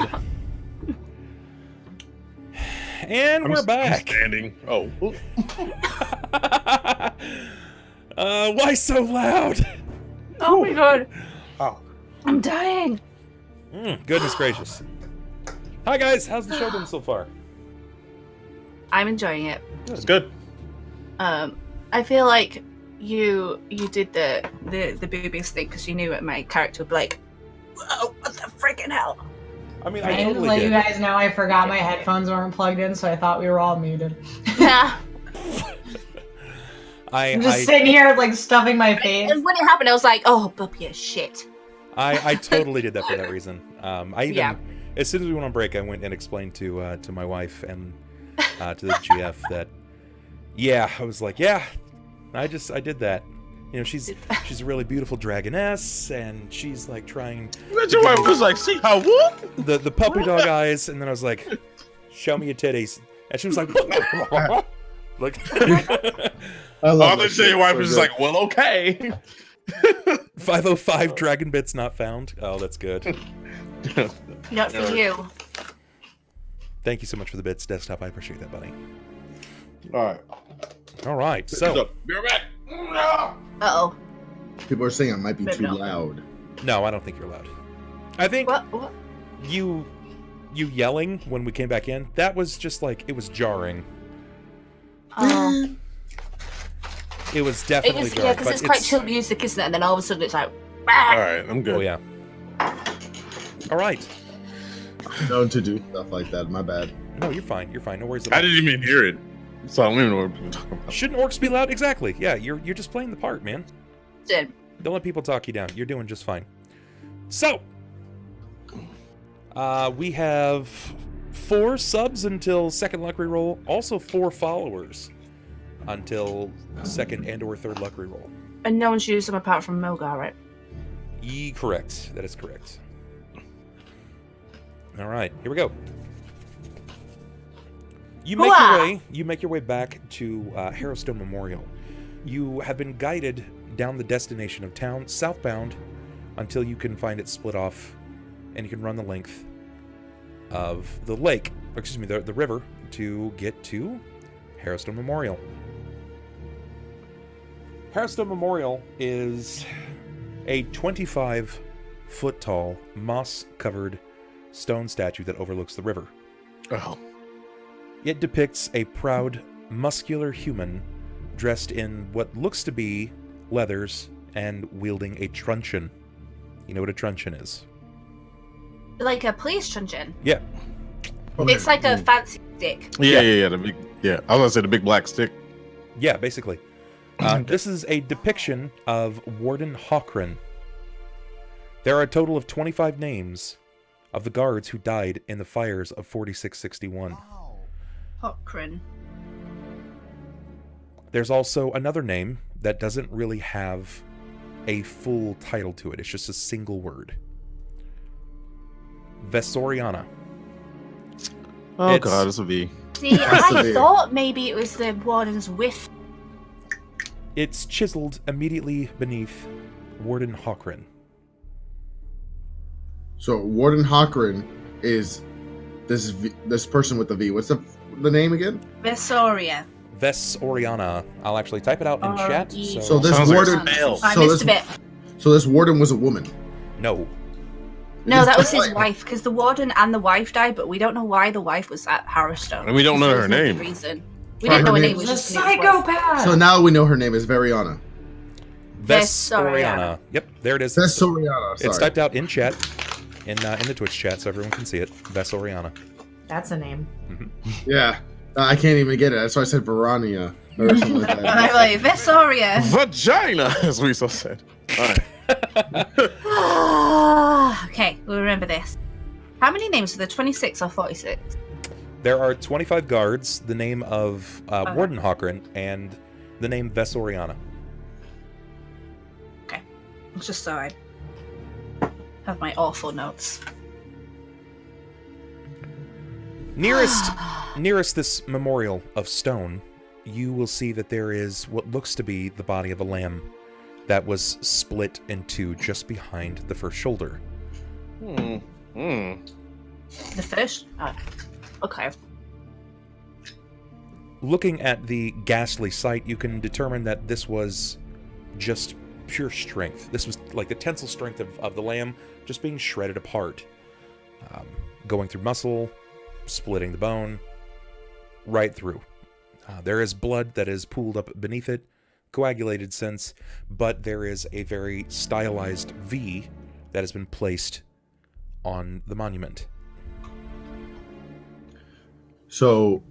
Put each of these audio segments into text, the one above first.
good. And we're back. I'm standing. Oh. Why so loud? Oh my god. Oh. I'm dying. Goodness gracious. Hi guys, how's the show been so far? I'm enjoying it. That's good. I feel like you did the boobiest thing because you knew that my character would be like, whoa, what the freaking hell? I mean, I I didn't totally let did. you guys know I forgot my headphones weren't plugged in, so I thought we were all muted. Yeah. I'm just sitting here like stuffing my face. And when it happened, I was like, oh, Bubby is shit. I totally did that for that reason. I even, as soon as we went on break, I went and explained to my wife and to the GF that, yeah, I was like, yeah, I did that. You know, she's a really beautiful dragoness, and she's like trying. But your wife was like, see how what? The puppy dog eyes, and then I was like, show me your titties, and she was like, like. I love that shit. Your wife was just like, well, okay. 505 dragon bits not found. Oh, that's good. Not for you. Thank you so much for the bits, desktop. I appreciate that, buddy. All right. So be right back. Uh-oh. People are saying I might be Maybe too not. loud. no, I don't think you're loud. I think What? you yelling when we came back in, that was just like, it was jarring. Oh. It was It definitely was, jarring. yeah, because but it's quite chill music, isn't it? And then all of a sudden it's like, All right, I'm good. Oh yeah. All right. Known to do stuff like that. My bad. No, you're fine. You're fine. No worries I about it. didn't even hear it, so I don't even know what people talking about. Shouldn't orcs be loud? Exactly. Yeah, you're just playing the part, man. Did. Don't let people talk you down. You're doing just fine. So, we have 4 subs until second luck reroll. Also 4 followers until second and or third luck reroll. And no one's used them apart from Mogar, right? Correct. That is correct. All right, here we go. You make your way back to Harrowstone Memorial. You have been guided down the destination of town, southbound, until you can find it split off, and you can run the length of the lake, or excuse me, the river, to get to Harrowstone Memorial. Harrowstone Memorial is a 25-foot tall, moss-covered stone statue that overlooks the river. Oh. It depicts a proud, muscular human dressed in what looks to be leathers and wielding a truncheon. You know what a truncheon is? Like a police truncheon. Yeah. It's like a fancy stick. Yeah. The big, yeah. I was gonna say the big black stick. Yeah, basically. This is a depiction of Warden Hawkrin. There are a total of 25 names of the guards who died in the fires of 4661. Hawkrin. There's also another name that doesn't really have a full title to it. It's just a single word. Vesoriana. Oh god, this would be. See, I thought maybe it was the warden's whiff. It's chiseled immediately beneath Warden Hawkrin. So Warden Hawkrin is this person with the V. What's the name again? Vesoria. Vesoriana. I'll actually type it out in chat. So this Sounds like warden. a spell. I missed a bit. So this warden was a woman. No. No, that was his wife, because the warden and the wife died, but we don't know why the wife was at Harrowstone. And we don't know There's her no name. Reason. We didn't know her name. We She's a just knew his wife. psychopath. So now we know her name is Veriana. Vesoriana. Yep, there it is. Vesoriana. Sorry. It's typed out in chat, in the Twitch chat, so everyone can see it. Vesoriana. That's a name. Yeah. I can't even get it. That's why I said Verania or something like And that. I'm like, Vesoria. Vagina, as we so said. All right. Okay, we'll remember this. How many names are there? 26 or 46? There are 25 guards, the name of Warden Hawkrin, and the name Vesoriana. Okay, it's just so I have my awful notes. Nearest this memorial of stone, you will see that there is what looks to be the body of a lamb that was split in two just behind the first shoulder. The fish? Oh, okay. Looking at the ghastly sight, you can determine that this was just pure strength. This was like the tensile strength of the lamb just being shredded apart. Going through muscle, splitting the bone, right through. There is blood that is pooled up beneath it, coagulated since, but there is a very stylized V that has been placed on the monument. So,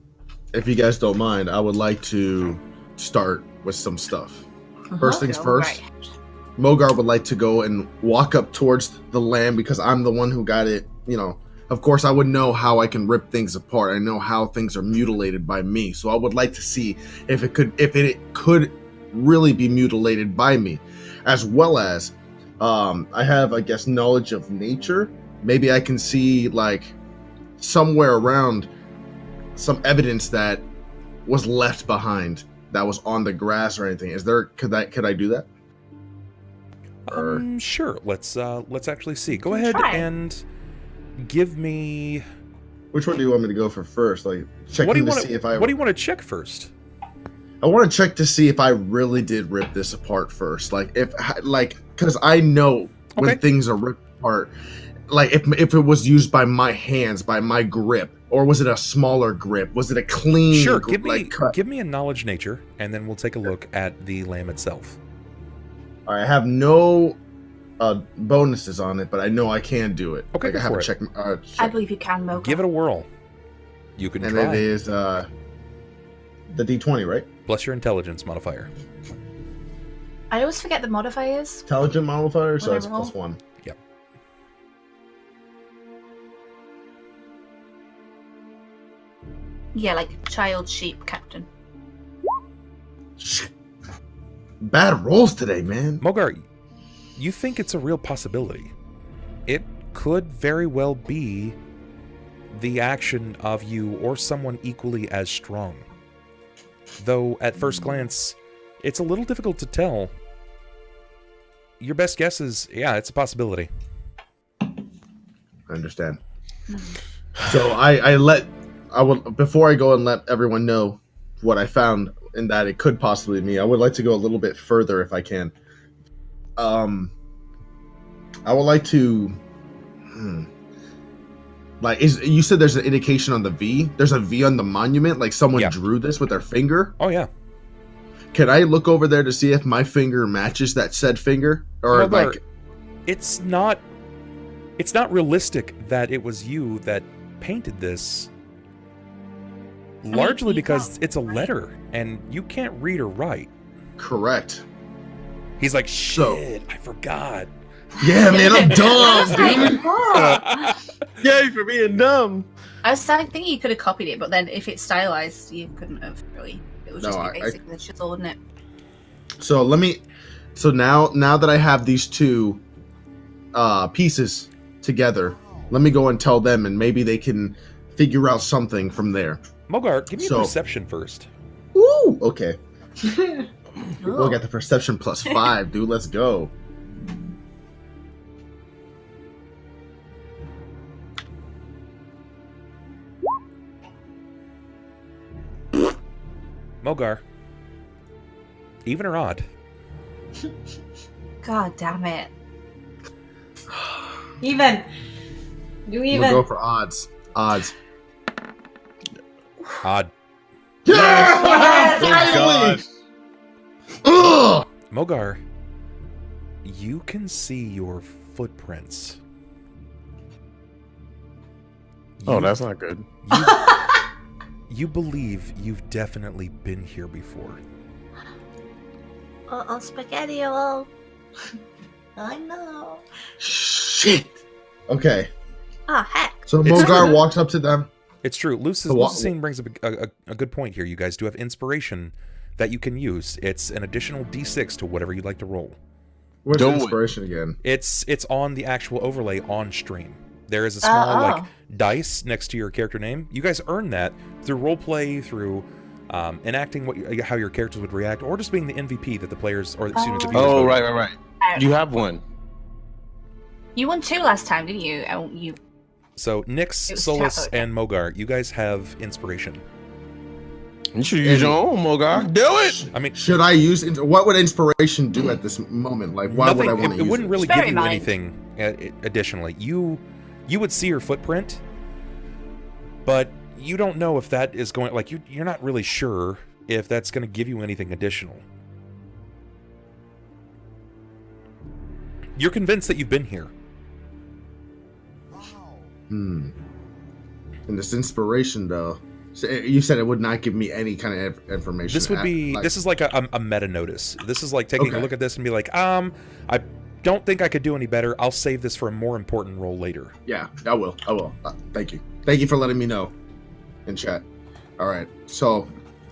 if you guys don't mind, I would like to start with some stuff. First things first, Right. Mogar would like to go and walk up towards the lamb because I'm the one who got it. You know, of course, I would know how I can rip things apart. I know how things are mutilated by me. So I would like to see if it could really be mutilated by me, as well as I have, I guess, knowledge of nature. Maybe I can see like somewhere around some evidence that was left behind, that was on the grass or anything. Could I do that? Sure. Let's actually see. Go ahead Try. and give me. Which one do you want me to go for first? Like checking What do you to want see if I. What do you want to check first? I want to check to see if I really did rip this apart first. Like because I know when Okay. things are ripped apart. Like if it was used by my hands, by my grip, or was it a smaller grip? Was it a clean? Sure. cut? Give me a knowledge nature, and then we'll take a look at the lamb itself. All right, I have no bonuses on it, but I know I can do it. Okay, like, go I have for to it. check. I check. believe you can, Mogar. Give it a whirl. You can And try. it is the D20, right? Plus your intelligence modifier. I always forget the modifiers. Intelligent modifier, so When I it's roll? +1. Yep. Yeah, like child sheep captain. Shit. Bad rolls today, man. Mogar, you think it's a real possibility. It could very well be the action of you or someone equally as strong. Though, at first glance, it's a little difficult to tell. Your best guess is, yeah, it's a possibility. I understand. So before I go and let everyone know what I found and that it could possibly be me, I would like to go a little bit further if I can. I would like to, you said there's an indication on the V. There's a V on the monument, like someone Yeah. drew this with their finger. Oh, yeah. Can I look over there to see if my finger matches that said finger, or Mogar, like? it's not realistic that it was you that painted this. Largely you because got it's a right. letter, and you can't read or write. Correct. He's like, So- shit, I forgot. Yeah, man, I'm dumb, I was like, dude. what? Yay for being dumb. I was thinking you could have copied it, but then if it's stylized, you couldn't have really. It would just No, be basically the chisel, wouldn't it? So now that I have these two pieces together, let me go and tell them, and maybe they can figure out something from there. Mogar, give me So- a perception first. Ooh, okay. Ooh. We'll get the perception +5, dude. Let's go. Mogar, even or odd? God damn it. Even. Do even. We'll go for odds. Odds. Odd. Yes! God. Ugh! Mogar, you can see your footprints. Oh, You- that's not good. You believe you've definitely been here before. Uh-oh, spaghetti-o. I know. Shit. Okay. Oh, heck. So It's Mogar true. walks up to them. It's true. Lucine brings up a good point here. You guys do have inspiration that you can use. It's an additional D6 to whatever you'd like to roll. Where's Do the it. inspiration again? It's on the actual overlay on stream. There is a small oh. dice next to your character name. You guys earn that through roleplay, through enacting how your characters would react, or just being the MVP that the players or excuse me, the viewers Oh, vote. right. You have one. You won 2 last time, didn't you? Oh, you. So Nyx, It was Solis, Chapo. and Mogar, you guys have inspiration. You should use your own, Mogar. Do it. I mean, Should I use what would inspiration do at this moment? Like, why would I want to it use wouldn't it? really Just bear give in you mind. anything additionally. You would see her footprint, but you don't know if that is going, like, you're not really sure if that's going to give you anything additional. You're convinced that you've been here. And this inspiration, though, so you said it would not give me any kind of information. This would be, this is like a meta notice. This is like taking a look at this and be like, I don't think I could do any better. I'll save this for a more important role later. Yeah, I will. Thank you. Thank you for letting me know in chat. All right. So,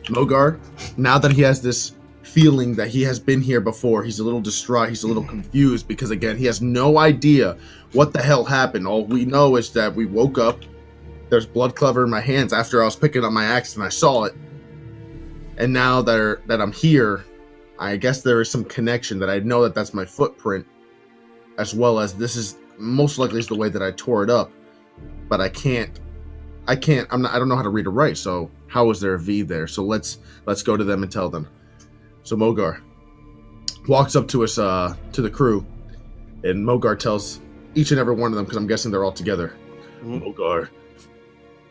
Mogar, now that he has this feeling that he has been here before, he's a little distraught. He's a little confused because, again, he has no idea what the hell happened. All we know is that we woke up. There's blood clover in my hands after I was picking up my axe and I saw it. And now that I'm here, I guess there is some connection that I know that that's my footprint, as well as this is most likely is the way that I tore it up. But I don't know how to read or write. So how is there a V there? So let's go to them and tell them. So Mogar walks up to us, to the crew, and Mogar tells each and every one of them, because I'm guessing they're all together. Mogar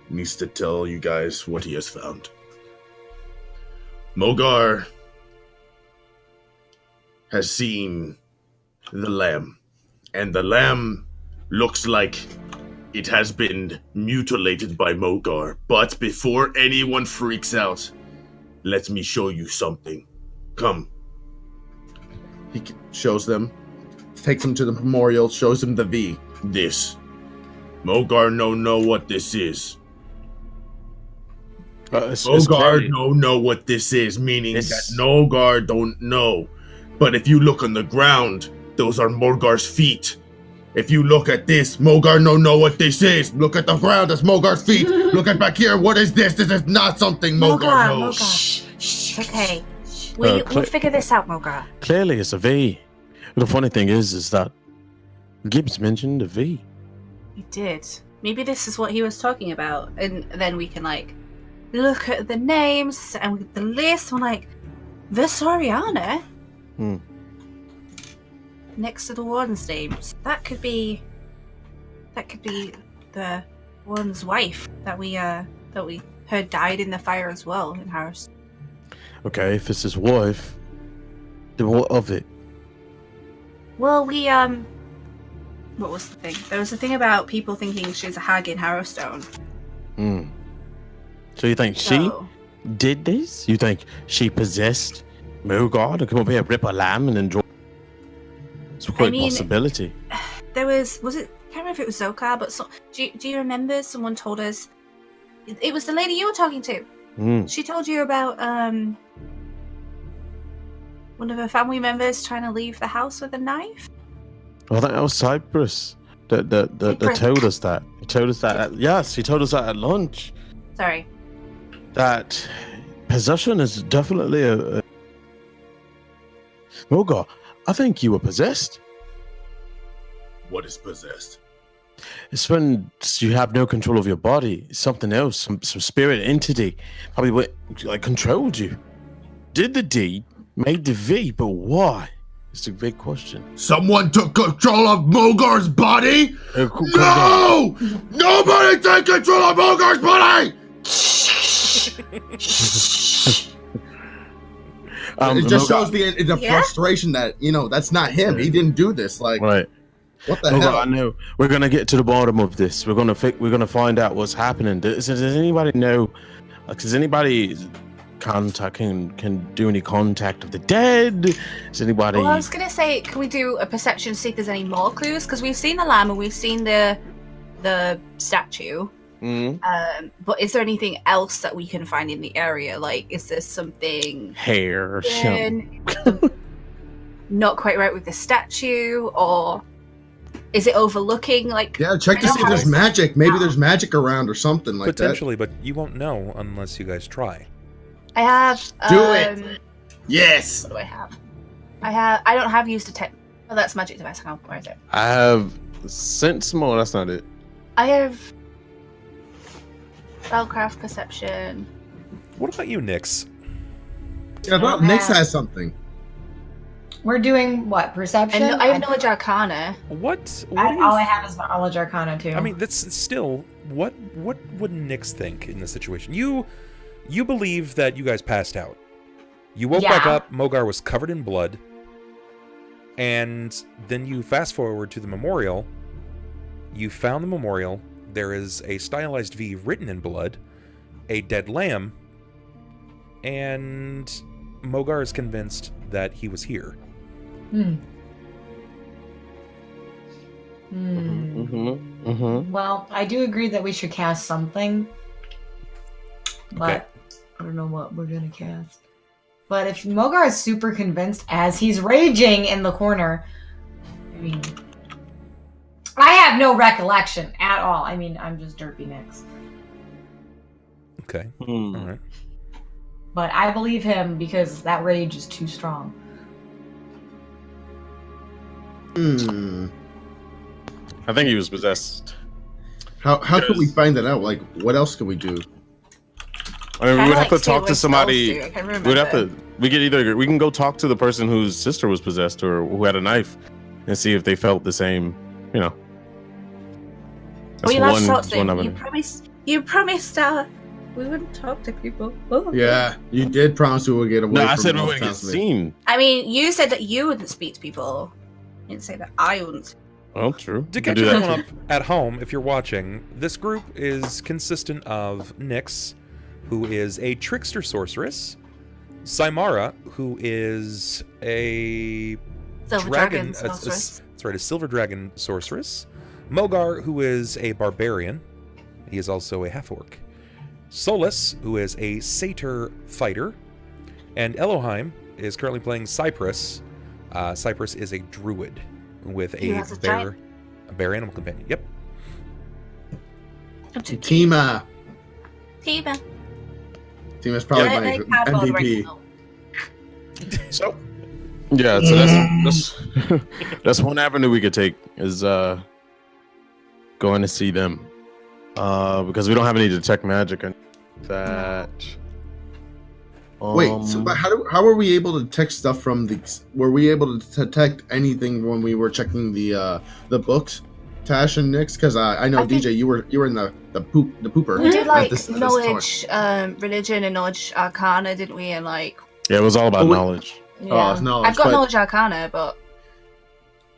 needs to tell you guys what he has found. Mogar has seen the lamb, and the lamb looks like it has been mutilated by Mogar. But before anyone freaks out, let me show you something. Come. He shows them, takes them to the memorial, shows them the V. This. Mogar know what this is. Mogar know what this is, meaning that Mogar don't know. But if you look on the ground, those are Mogar's feet. If you look at this, Mogar know what this is. Look at the ground, that's Mogar's feet. Look at back here, what is this? This is not something Mogar knows. Mogar. Shh. Okay. We'll figure this out, Mogar. Clearly, it's a V. The funny thing is that Gibbs mentioned a V. He did. Maybe this is what he was talking about, and then we can like look at the names and with the list. I'm like, Visoriana. Next to the warden's names. That could be the warden's wife that we heard died in the fire as well in Harris. Okay, if it's his wife, then what of it? Well, we what was the thing? There was a thing about people thinking she's a hag in Harrowstone. So you think she did this? You think she possessed Mogar to come up here, rip a lamb, and enjoy? It's quite a possibility. There was it? I can't remember if it was Zokar, but do you remember someone told us? It was the lady you were talking to. She told you about one of her family members trying to leave the house with a knife. I think that was Cypress that told us that. He told us that. Yes, he told us that at lunch. Sorry. That possession is definitely a Mogar, I think you were possessed. What is possessed? It's when you have no control of your body. Something else, some spirit entity, probably controlled you. Did the deed, made the V, but why? It's a big question. Someone took control of Mogar's body? No! Nobody take control of Mogar's body! It just shows the frustration that, that's not him. He didn't do this. Like, right. What the hell? I know. We're gonna get to the bottom of this. We're gonna find out what's happening. Does anybody know? Does anybody can do any contact of the dead? Is anybody? Well, I was gonna say, can we do a perception to see if there's any more clues? Because we've seen the lamb and we've seen the statue. But is there anything else that we can find in the area? Like, is there something hair or something not quite right with the statue, or is it overlooking? Like, yeah, check to see if there's magic. Maybe there's magic around or something like potentially, but you won't know unless you guys try. I have. Do it. Yes. What do I have? I don't have used a tech. Oh, that's magic device. Where is it? I have sense more. That's not it. I have spellcraft, perception. What about you, Nyx? Yeah, I thought Nyx has something. We're doing what? Perception? And I have knowledge arcana. What All I have is knowledge arcana too. I mean, that's still what would Nyx think in this situation? You believe that you guys passed out. You woke back up. Mogar was covered in blood, and then you fast forward to the memorial. You found the memorial. There is a stylized V written in blood, a dead lamb, and Mogar is convinced that he was here. Well, I do agree that we should cast something, but I don't know what we're gonna cast. But if Mogar is super convinced as he's raging in the corner, I mean, I have no recollection at all. I mean, I'm just derpy Nyx. Okay. All right. But I believe him because that rage is too strong. I think he was possessed. How could we find that out? Like, what else could we do? I mean, we would have to talk to I somebody. can't We'd remember. have to. We can go talk to the person whose sister was possessed or who had a knife, and see if they felt the same. You know. Well, you last talked to him. avenue. You promised we wouldn't talk to people. Oh. Yeah, you did promise we would get away No, from I said we all wouldn't get kinds of it. seen. I mean, you said that you wouldn't speak to people. You didn't say that I wouldn't. Oh, true. To We can catch do that everyone too. up at home, if you're watching, this group is consistent of Nyx, who is a trickster sorceress, Symarra, who is a Silver dragon sorceress. that's right, a silver dragon sorceress, Mogar, who is a barbarian. He is also a half-orc. Solis, who is a satyr fighter, and Ellohime is currently playing Cypress. Cypress is a druid with He has a giant- a bear animal companion. Yep. Tima. Tima. Tima's probably Yeah, my they had all the MVP. right So Yeah, so that's that's one avenue we could take is going to see them, because we don't have any detect magic and that. Wait, so, but how were we able to detect stuff from the? Were we able to detect anything when we were checking the books, Tash and Nyx? Because I know I think- DJ, you were in the pooper. We did at like this talk. knowledge, religion, and knowledge arcana, didn't we? And like, Yeah, it was all about Oh, wait. knowledge. yeah, it's knowledge, I've got but- knowledge arcana, but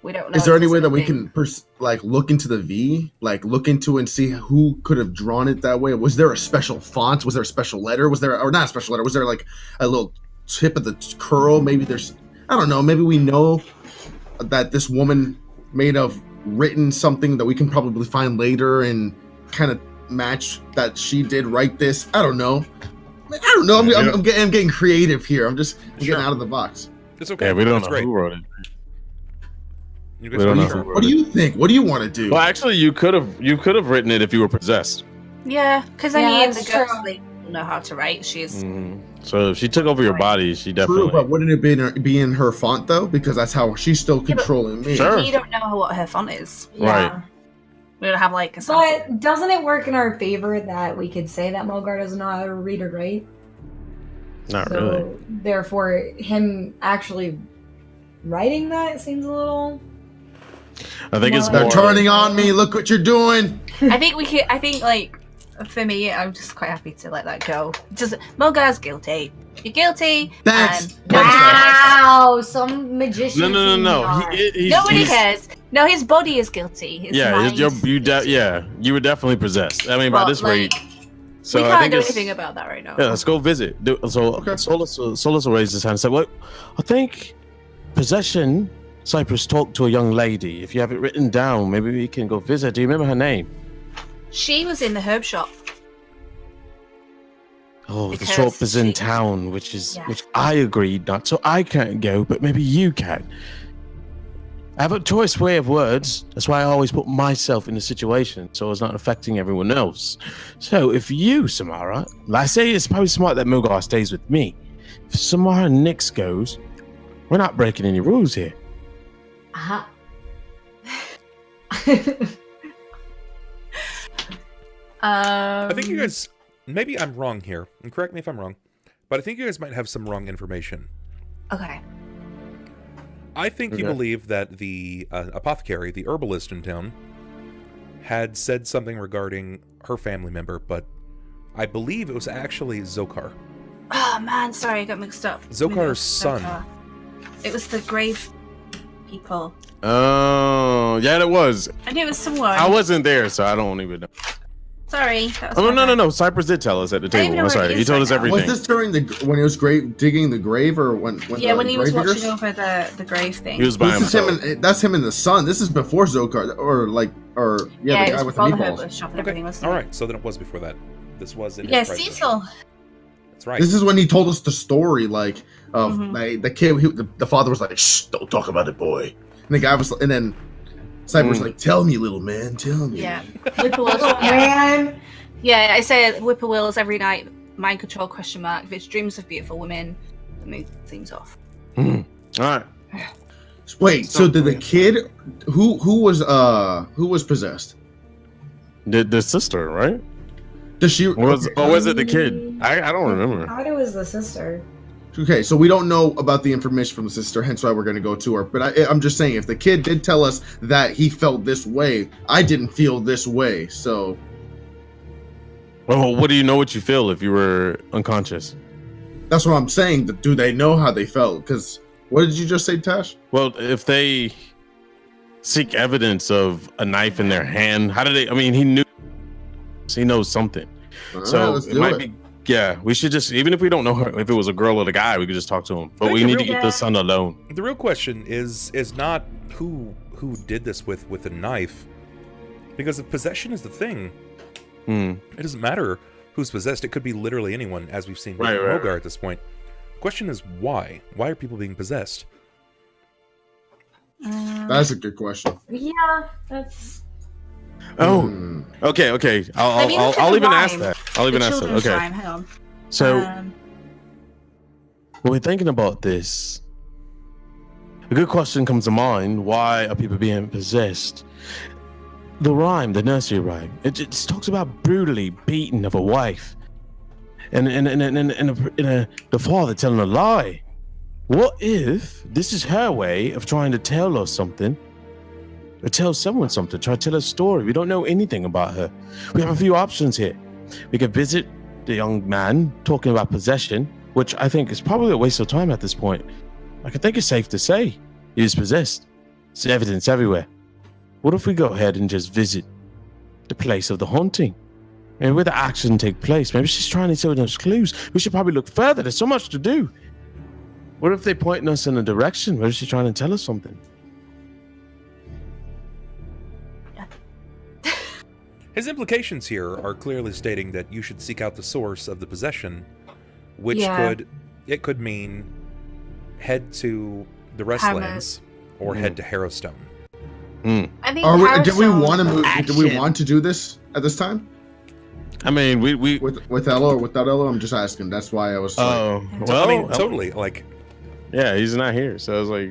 we don't know. Is there if any way there's that we anything- can look into the V, like look into and see who could have drawn it that way? Was there a special font? Was there a special letter? Was there, or not a special letter? Was there like a little tip of the curl? Maybe there's, I don't know. Maybe we know that this woman may have written something that we can probably find later and kind of match that she did write this. I don't know. I'm getting creative here. I'm Sure. getting out of the box. it's okay. Yeah, we don't That's know great. who wrote it. You We guys don't are know sure. who wrote What do you think? What do you want to do? Well, actually, you could have written it if you were possessed. Yeah, because I Yeah, mean, the that's ghost true. lady will know how to write. She's So if she took over your body, she True, definitely. but wouldn't it be in her font though? Because that's how she's still Yeah, but- controlling me. Sure. we don't know what her font is. Right. We don't have like a sample. But doesn't it work in our favor that we could say that Mogar doesn't know how to read or write? Not So really. therefore, him actually writing that seems a little. I think it's They're They're more. turning on me. Look what you're doing. I think we could. I think like for me, I'm just quite happy to let that go. Just Mogar's guilty. You're guilty. Thanks. And Thanks, Wow, some magician. No. nobody cares. No, his body is guilty. His Yeah, mind is guilty. you were definitely possessed. I mean, by But, this rate. like, So we I can't think do it's. anything about that right now. Yeah, let's go visit. So Okay. Solis will raise his hand and say, "Well, I think possession. Cypress talked to a young lady. If you have it written down, maybe we can go visit. Do you remember her name?" She was in the herb shop. Oh, the Because shop is in she- town, which Yeah. I agreed not, so I can't go, but maybe you can. I have a choice way of words. That's why I always put myself in the situation, so it's not affecting everyone else. So if you, Symarra, I say it's probably smart that Mogar stays with me. If Symarra and Nyx goes, we're not breaking any rules here. I think you guys, maybe I'm wrong here, and correct me if I'm wrong, but I think you guys might have some wrong information. Okay. I think you believe that the apothecary, the herbalist in town, had said something regarding her family member, but I believe it was actually Zokar. Oh man, sorry, I got mixed up. Zokar's son. It was the grave people. Oh, yeah, it was. I knew it was someone. I wasn't there, so I don't even know. Sorry. That was Oh, my bad. no. Cypress did tell us at the I don't table. even know I'm where sorry. he He is told right us now. everything. Was this during when he was digging the grave, or when Yeah, when he was grave watching diggers? over the grave thing. He was by This is himself. that's him and the son. This is before Zokar, the it guy was with the before the meatballs. herbalist shop and Okay, everything, wasn't it? alright, so then it was before that. This was in his Yeah, presence. Cecil. That's right. This is when he told us the story, like of Mhm. like, the kid. The father was like, "Shh, don't talk about it, boy." And the guy was, and then Cypress was like, "Tell me, little man, tell me." Yeah. Whippoorwills. yeah. Man. Yeah, I say whippoorwills every night. Mind control ? If it's dreams of beautiful women, the mood seems off. All right. Wait, so did the kid who was possessed? The sister, right? Does she? Or was it the kid? I don't remember. I thought it was the sister. Okay, so we don't know about the information from the sister, hence why we're going to go to her. But I'm just saying, if the kid did tell us that he felt this way, I didn't feel this way. So, Well, what do you know what you feel if you were unconscious? that's what I'm saying. Do they know how they felt? Because what did you just say, Tash? Well, if they seek evidence of a knife in their hand, how do they? I mean, he knows something. So let's it do might it. be. Yeah, we should just, even if we don't know her, if it was a girl or a guy, we could just talk to him. But Like we a need to real- get the son alone. The real question is not who did this with a knife, because if possession is the thing, Hmm. it doesn't matter who's possessed. It could be literally anyone, as we've seen with Right, right, Mogar at this point. The question is why? Why are people being possessed? That's a good question. Yeah, that's. Oh, Hmm. okay. Maybe look at I'll the even ask rhyme. that. I'll even The ask that. children's Okay. rhyme, hang on. So Um, when we're thinking about this, a good question comes to mind: why are people being possessed? The rhyme, the nursery rhyme, it just talks about brutally beating of a wife, and the father telling a lie. What if this is her way of trying to tell us something, or tell someone something, try to tell a story? We don't know anything about her. We have a few options here. We could visit the young man talking about possession, which I think is probably a waste of time at this point. I think it's safe to say he is possessed. There's evidence everywhere. What if we go ahead and just visit the place of the haunting? And where the action take place? Maybe she's trying to show us clues. We should probably look further. There's so much to do. What if they're pointing us in a direction? What if she's trying to tell us something? His implications here are clearly stating that you should seek out the source of the possession, which Yeah. could mean head to the Restlands or head to Harrowstone. I think Did we Harrowstone- want to move? Did we Action. want to do this at this time I mean, we with Ello or without Ello? I'm just asking. That's why I was. oh, I mean, well, totally. Like, yeah, he's not here. So I was like,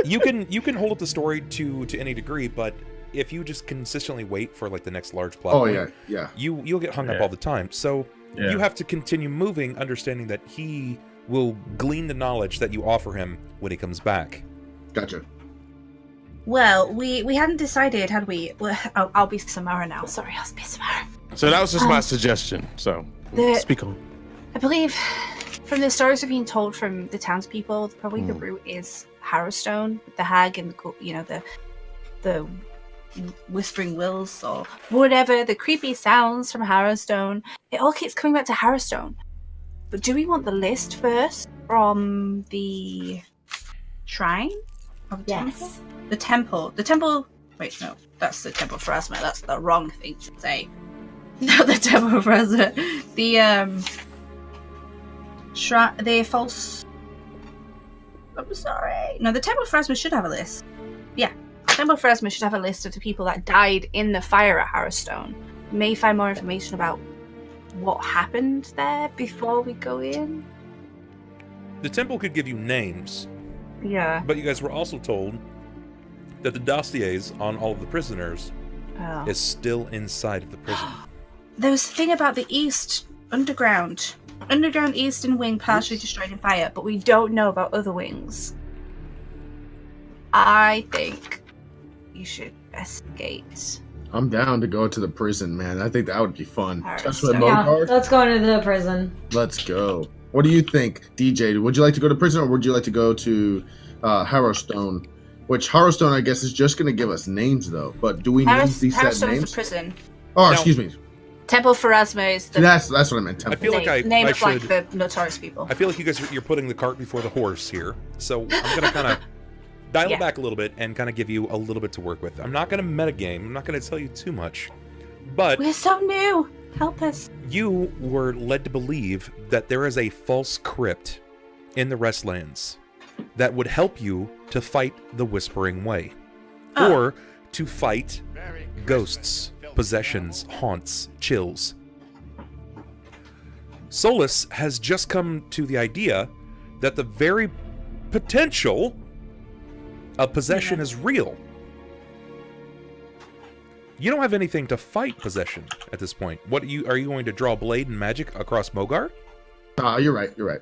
you can hold up the story to any degree, but if you just consistently wait for like the next large plot oh point, yeah. you'll get hung up Yeah. all the time. So Yeah. you have to continue moving, understanding that he will glean the knowledge that you offer him when he comes back. Gotcha. Well, we hadn't decided, had we? Well, I'll be Symarra now. Sorry, I'll be Symarra. so that was just my suggestion. So The- speak on. I believe from the stories we've been told from the townspeople, probably the route is Harrowstone, the hag and the whispering wills or whatever, the creepy sounds from Harrowstone. It all keeps coming back to Harrowstone. But do we want the list first from the shrine? Or the temple? Yes. The temple. The temple. Wait, no, that's the Temple of Pharasma. That's the wrong thing to say. Not the Temple of Pharasma. The shrine. The false. I'm sorry. No, the Temple of Pharasma should have a list. Yeah, Temple of Pharasma should have a list of the people that died in the fire at Harrowstone. May find more information about what happened there before we go in. The temple could give you names, Yeah. but you guys were also told that the dossiers on all of the prisoners Oh. is still inside of the prison. there was a thing about the east underground eastern wing partially destroyed in fire, but we don't know about other wings. I think you should escape. I'm down to go to the prison, man. I think that would be fun. Alright, Especially with so- Yeah, Mogar. let's go into the prison. Let's go. What do you think, DJ? Would you like to go to prison or would you like to go to Harrowstone? Which Harrowstone, I guess, is just going to give us names, though. But do we need these set Harrowstone is names? the prison. Oh, No. excuse me. Temple Pharasma is the That's what I meant. I Temple. feel like name I of like should. the notorious people. I feel like you guys you're putting the cart before the horse here. So I'm gonna kind of dial Yeah. it back a little bit and kind of give you a little bit to work with. I'm not gonna metagame. I'm not gonna tell you too much, but We're so new. Help us. you were led to believe that there is a false crypt in the Restlands that would help you to fight the Whispering Way, Oh. or to fight ghosts, possessions, haunts, chills. Solis has just come to the idea that the very potential of possession is real. You don't have anything to fight possession at this point. What are you going to draw blade and magic across Mogar? You're right. You're right.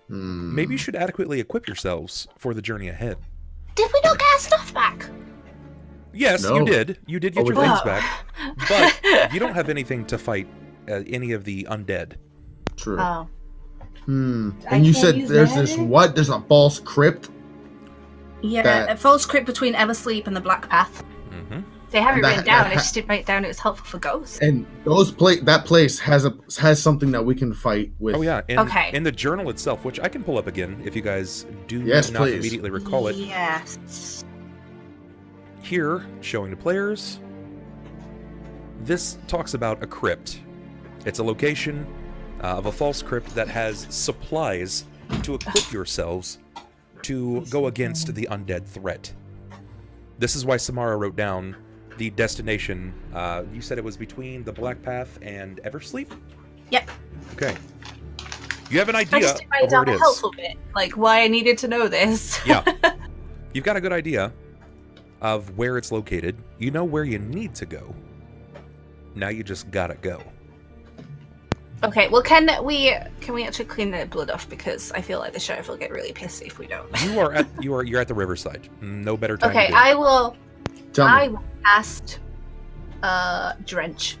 Maybe you should adequately equip yourselves for the journey ahead. Did we not get our stuff back? Yes, No. you did. You did get Oh, your we did. things back, but you don't have anything to fight any of the undead. True. Oh. And I you can't said use there's this magic? what? There's a false crypt? Yeah, That- a false crypt between Eversleep and the Black Path. Mm-hmm. They have it That- written down. that- I just didn't write it down. It was helpful for ghosts. And that place has something that we can fight with. Oh yeah, Okay. in the journal itself, which I can pull up again if you guys do Yes, not please. immediately recall it. Yes. Here, showing the players, this talks about a crypt. It's a location of a false crypt that has supplies to equip yourselves to go against the undead threat. This is why Symarra wrote down the destination. You said it was between the Black Path and Eversleep? Yep. Okay. You have an I idea just didn't write of where down it the is. helpful bit, like why I needed to know this. Yeah. You've got a good idea of where it's located. You know where you need to go. Now you just gotta go. Okay, well, can we actually clean the blood off, because I feel like the sheriff will get really pissy if we don't. You're at the riverside. No better time Okay, to do it. I will Tell me. cast Drench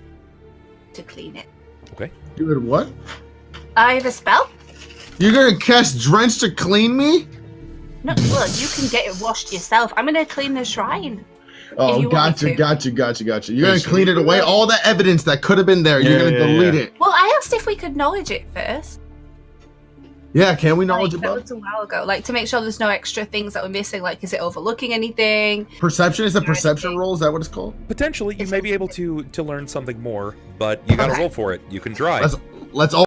to clean it. Okay. You would what? I have a spell. You're gonna cast Drench to clean me? No, look, you can get it washed yourself. I'm gonna clean the shrine. Oh, you want me gotcha. to. You're gonna clean it away. All the evidence that could have been there, you're gonna delete it. Well, I asked if we could knowledge it first. Yeah, can we knowledge Like, that about was a while ago. Like, to make sure there's no extra things that we're missing. Like, is it overlooking anything? perception? Is a perception roll? Is that what it's called? Potentially, you may be able to learn something more, but you gotta Okay. roll for it. You can try. Let's all